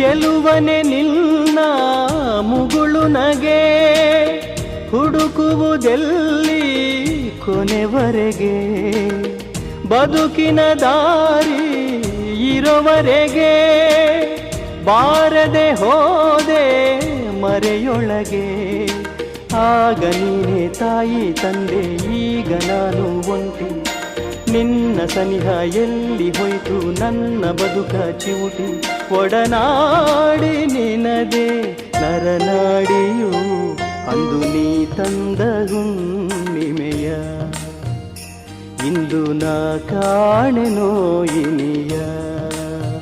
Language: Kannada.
ಚೆಲುವನೆ ನಿನ್ನ ಮುಗುಳು ನಗೆ ಹುಡುಕುವುದೆಲ್ಲಿ ಕೊನೆವರೆಗೆ ಬದುಕಿನ ದಾರಿ ಇರೋವರೆಗೆ ಬಾರದೆ ಹೋದೆ ಮರೆಯೊಳಗೆ ಆಗ ನೀನೇ ತಾಯಿ ತಂದೆ ಈಗ ನಾನು ಒಂಟಿ ನಿನ್ನ ಸನಿಹ ಎಲ್ಲಿ ಹೋಯ್ತು ನನ್ನ ಬದುಕ ಚಿವುಟಿ ಒಡನಾಡಿ ನಿನದೆ ನರನಾಡಿಯು ಅಂದು ನೀ ತಂದ ಹುಣ್ಣಿಮೆಯ ಇಂದು ನಾ ಕಾಣೆನೋ ಇನಿಯ